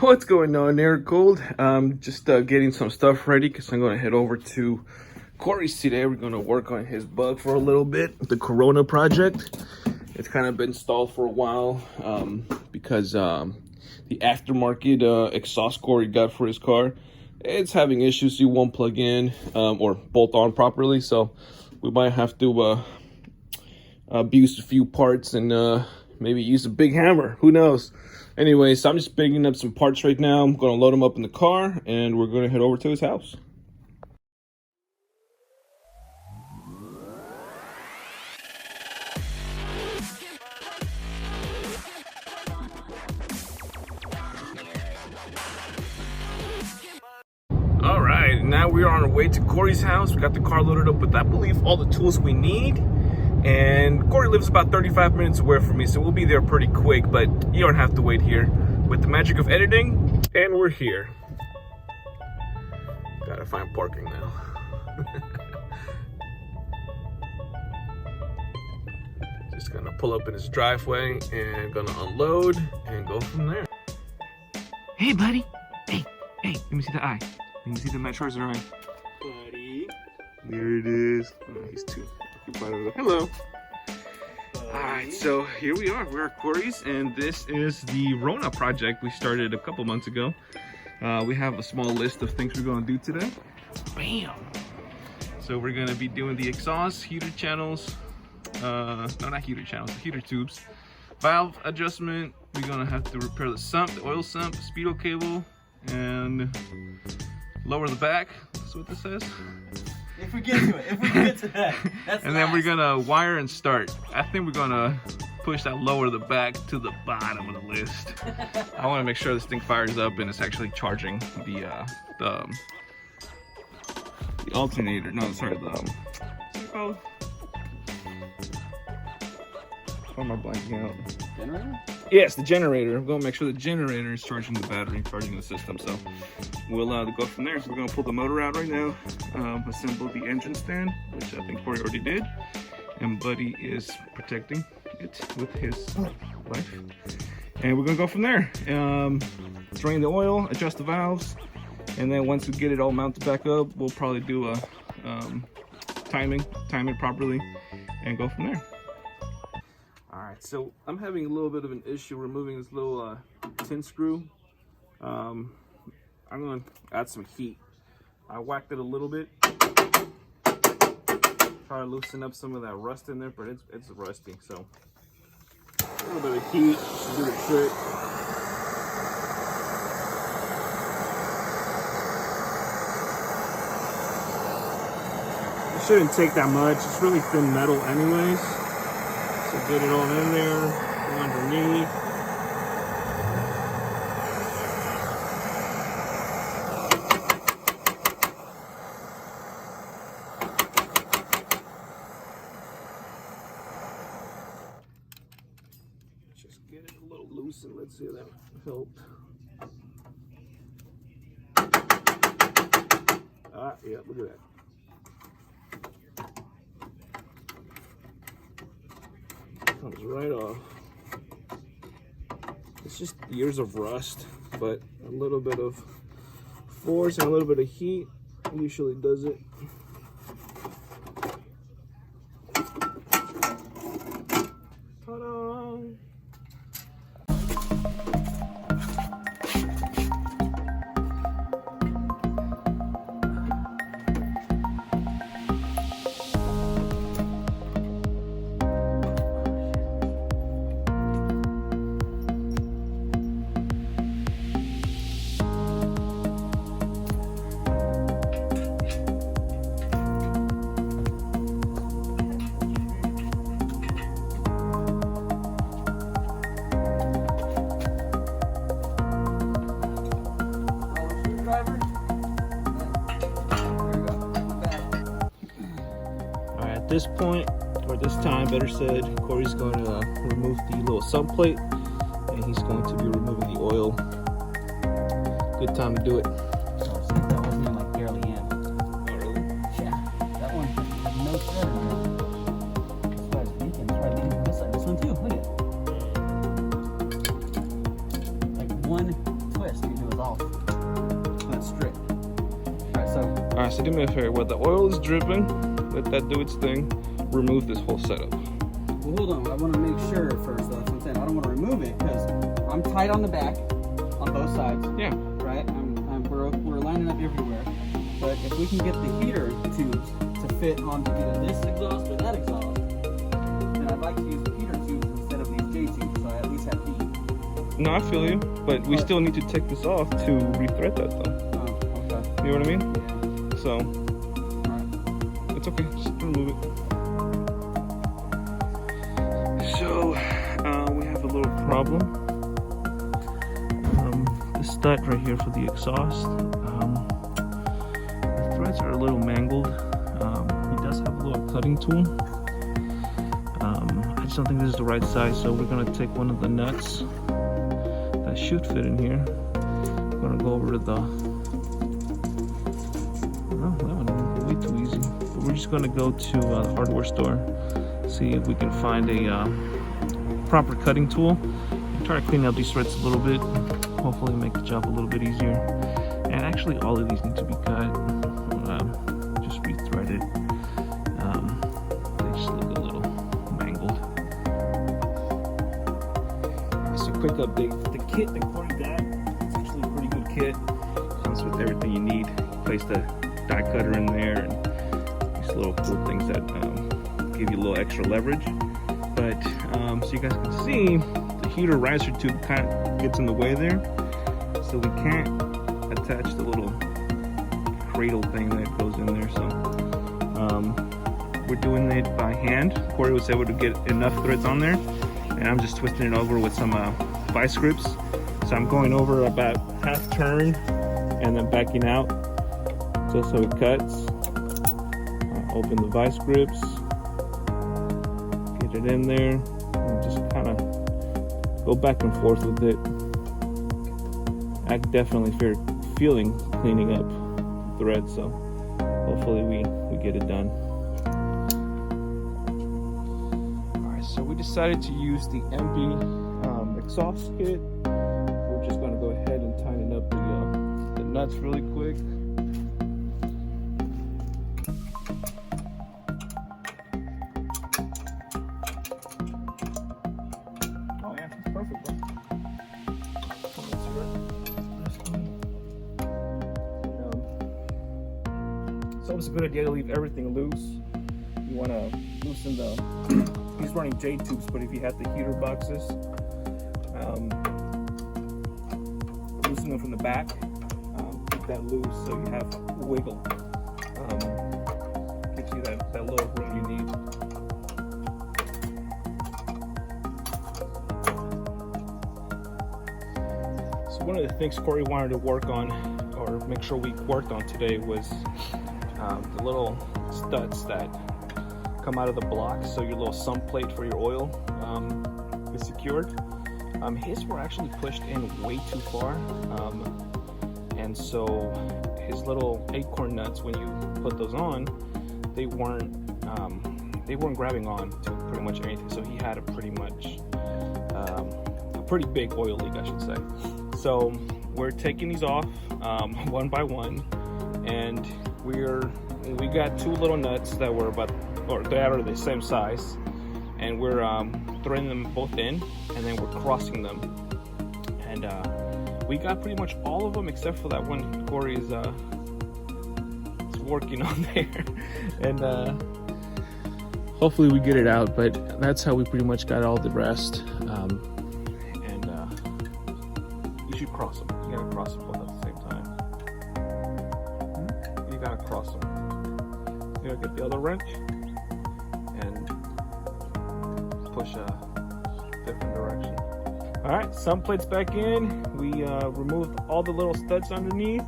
What's going on, Aircooled? Just getting some stuff ready because I'm going to head over to Corey's today. We're going to work on his bug for a little bit, the Rona project. It's kind of been stalled for a while because the aftermarket exhaust cord he got for his car, it's having issues. You won't plug in or bolt on properly, so we might have to abuse a few parts and maybe use a big hammer. Who knows? Anyway, so I'm just picking up some parts right now. I'm going to load them up in the car, and we're going to head over to his house. All right, now we are on our way to Corey's house. We got the car loaded up with, I believe, all the tools we need. And Corey lives about 35 minutes away from me, so we'll be there pretty quick, but you don't have to wait here. With the magic of editing, and we're here. Gotta find parking now. Just gonna pull up in his driveway and gonna unload and go from there. Hey, buddy. Hey, let me see the eye. Let me see the Charizard eye. Buddy. There it is. Oh, he's too. Hello. Alright, so here we are. We're at Corey's, and this is the Rona project we started a couple months ago. We have a small list of things we're going to do today. Bam! So we're going to be doing the exhaust, heater channels, no, not heater channels, the heater tubes, valve adjustment. We're going to have to repair the sump, the oil sump, speedo cable, and lower the back. That's what this says. If we get to it, if we get to that. That's and then we're gonna wire and start. I think we're gonna push that lower the back to the bottom of the list. I want to make sure this thing fires up and it's actually charging the alternator. No, sorry, what's it called? Why am I blanking out? Generator? Yes, the generator. I'm gonna make sure the generator is charging the battery, charging the system. So we'll go from there. We're gonna pull the motor out right now, assemble the engine stand, which I think Corey already did, and Buddy is protecting it with his life. And we're gonna go from there. Drain the oil, adjust the valves, and then once we get it all mounted back up, we'll probably do a time it properly, and go from there. Alright, so I'm having a little bit of an issue removing this little tin screw. I'm going to add some heat. I whacked it a little bit. Try to loosen up some of that rust in there, but it's rusty. So a little bit of heat to do the trick. It shouldn't take that much. It's really thin metal anyways. So get it all in there, go underneath. Just get it a little loose and let's see if that helped. Ah, yeah, look at that. Comes right off. It's just years of rust, but a little bit of force and a little bit of heat usually does it. Ta-da! At this point, or this time, better said, Corey's going to remove the little sump plate, and he's going to be removing the oil. Good time to do it. So that one's in like barely in. Oh, really? Yeah, that one has no thread on it. That's what I was thinking. That's why I think this side. This one too. Look at it. Like one twist. twist, you do is off. That's strict. Alright, so do me a favor. While the oil is dripping, let that do its thing. Remove this whole setup. Well, hold on. I want to make sure first. That's what I'm saying. I don't want to remove it because I'm tight on the back, on both sides. Yeah. Right. We're lining up everywhere. But if we can get the heater tubes to fit onto either this exhaust or that exhaust, then I'd like to use the heater tubes instead of these J tubes, so I at least have heat. No, I feel you, but we still need to take this off to rethread that though. Oh, okay. You know what I mean? Yeah. So, Alright. it's okay, just remove it. So, we have a little problem. The stud right here for the exhaust, the threads are a little mangled. He does have a little cutting tool. I just don't think this is the right size, so we're gonna take one of the nuts that should fit in here. We're gonna go over to the, oh, that one way too easy. But we're just gonna go to the hardware store, see if we can find a proper cutting tool, and try to clean up these threads a little bit, hopefully make the job a little bit easier. And actually all of these need to be cut, just rethreaded. They just look a little mangled. So quick update, the kit that Corey got, it's actually a pretty good kit. Comes with everything you need. Place the die cutter in there and these little cool things that give you a little extra leverage. But so you guys can see, the heater riser tube kind of gets in the way there, so we can't attach the little cradle thing that goes in there. So we're doing it by hand. Corey was able to get enough threads on there, and I'm just twisting it over with some vice grips. So I'm going over about half turn and then backing out just so it cuts. Open the vice grips, get it in there, and just kind of go back and forth with it. I definitely feeling cleaning up threads, so hopefully we get it done. Alright, so we decided to use the MB exhaust kit. We're just going to go ahead and tighten up the nuts really quick. Oh yeah, it's perfect, bro. So it's a good idea to leave everything loose. You want to loosen the, he's running J tubes, but if you have the heater boxes, loosen them from the back, keep that loose so you have wiggle. Gives you that little room you need. So one of the things Corey wanted to work on, or make sure we worked on today, was the little studs that come out of the block, so your little sump plate for your oil is secured. His were actually pushed in way too far, and so his little acorn nuts, when you put those on, they weren't grabbing on to pretty much anything. So he had a pretty big oil leak, I should say. So we're taking these off one by one, and we got two little nuts that were that are the same size, and we're throwing them both in, and then we're crossing them, and we got pretty much all of them except for that one Corey is working on there, and hopefully we get it out. But that's how we pretty much got all the rest. And you should cross them. You gotta cross them both at the same time. You gotta cross them. You gotta get the other wrench and push a different direction. All right, sump plates back in. We removed all the little studs underneath,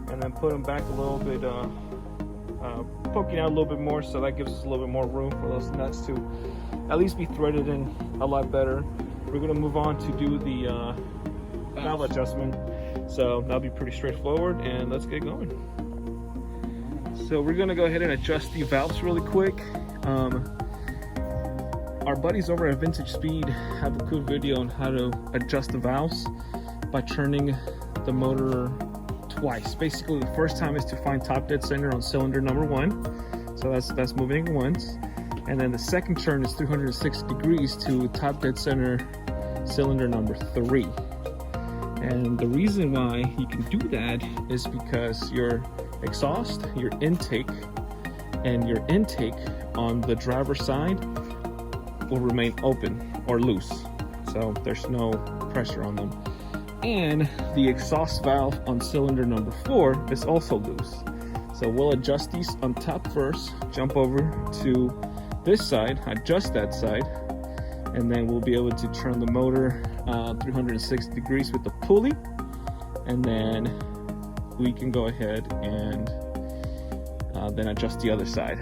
and then put them back a little bit, poking out a little bit more, so that gives us a little bit more room for those nuts to at least be threaded in a lot better. We're gonna move on to do the valve adjustment, so that'll be pretty straightforward, and let's get going. So we're gonna go ahead and adjust the valves really quick. Our buddies over at Vintage Speed have a cool video on how to adjust the valves by turning the motor twice. Basically, the first time is to find top dead center on cylinder number 1. So that's moving once. And then the second turn is 360 degrees to top dead center cylinder number 3. And the reason why you can do that is because your exhaust, your intake, and your intake on the driver's side will remain open or loose. So there's no pressure on them. And the exhaust valve on cylinder number 4 is also loose. So we'll adjust these on top first, jump over to this side, adjust that side, and then we'll be able to turn the motor 360 degrees with the pulley, and then we can go ahead and then adjust the other side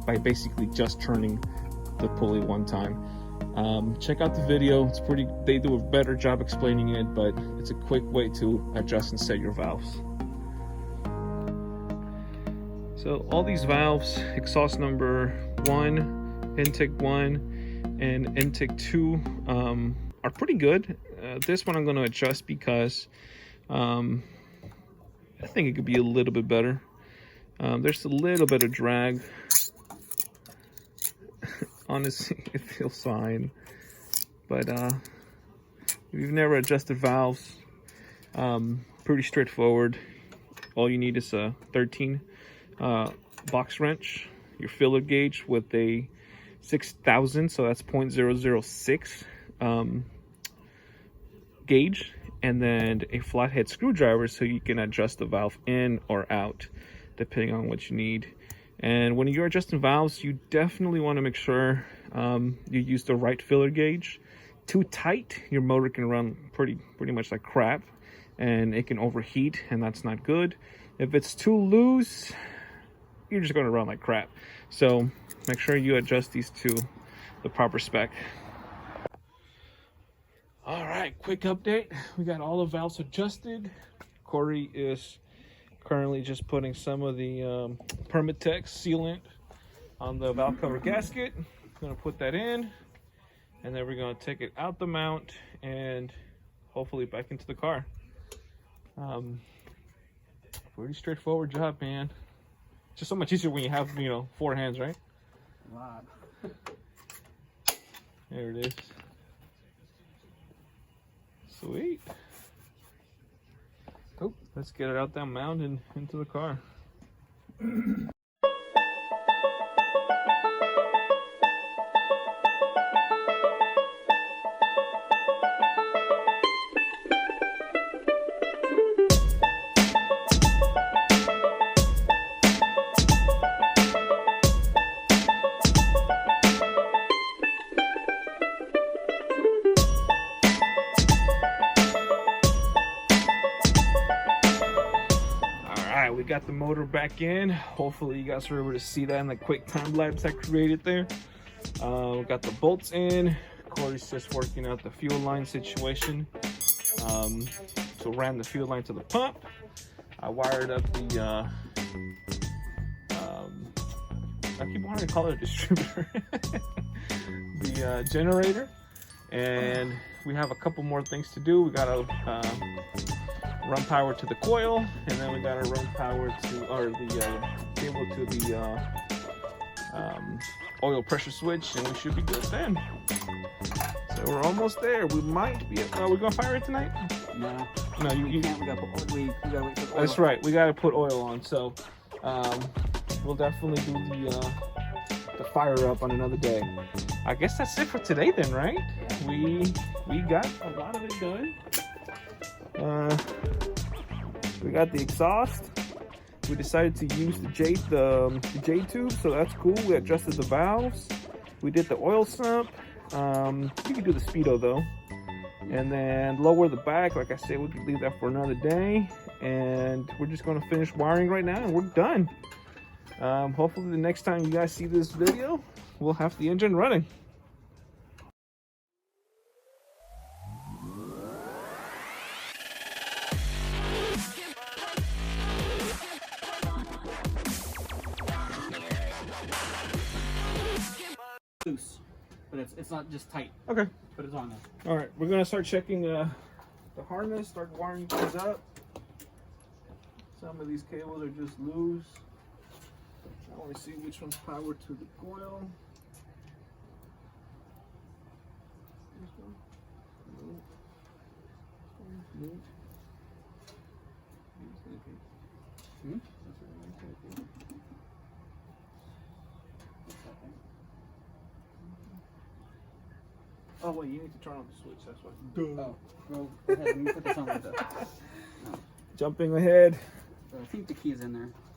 by basically just turning the pulley one time. Check out the video. It's pretty, they do a better job explaining it, but it's a quick way to adjust and set your valves. So all these valves, exhaust number 1, intake 1, and intake 2 are pretty good. This one I'm going to adjust because I think it could be a little bit better. There's a little bit of drag. Honestly, it feels fine. But if you've never adjusted valves, pretty straightforward. All you need is a 13 box wrench, your filler gauge with a 6,000, so that's 0.006 gauge, and then a flathead screwdriver so you can adjust the valve in or out depending on what you need. And when you're adjusting valves, you definitely want to make sure you use the right filler gauge. Too tight, your motor can run pretty much like crap, and it can overheat, and that's not good. If it's too loose, you're just going to run like crap. So make sure you adjust these to the proper spec. All right, quick update. We got all the valves adjusted. Corey is currently just putting some of the Permatex sealant on the valve cover gasket. Gonna put that in, and then we're gonna take it out the mount and hopefully back into the car. Pretty straightforward job, man. Just so much easier when you have, 4 hands, right? A lot. There it is. Sweet. Oh, let's get it out that mount and into the car. We got the motor back in. Hopefully you guys were able to see that in the quick time lapse I created there. We got the bolts in. Corey's just working out the fuel line situation. So ran the fuel line to the pump. I wired up the I keep wanting to call it a distributor. The generator. And we have a couple more things to do. We gotta run power to the coil, and then we gotta run power to, or the cable to the oil pressure switch, and we should be good then. So we're almost there. We might be. Are we gonna fire it tonight? No. No, you can't. We gotta put oil. We gotta wait for oil. That's right. We gotta put oil on. So we'll definitely do the fire up on another day. I guess that's it for today then, right? We got a lot of it done. We got the exhaust. We decided to use the J tube, so that's cool. We adjusted the valves. We did the oil sump. You can do the speedo though, and then lower the back. Like I said, we could leave that for another day, and we're just going to finish wiring right now, and we're done. Hopefully the next time you guys see this video, we'll have the engine running. Loose, but it's not just tight. Okay. But it's on there. All right, we're gonna start checking the harness, start wiring things up. Some of these cables are just loose. I want to see which one's powered to the coil. This one? Nope. Nope. Hmm? Oh wait, you need to turn on the switch, that's why. Oh, go ahead, let me put this on with the... Jumping ahead. I think the key is in there.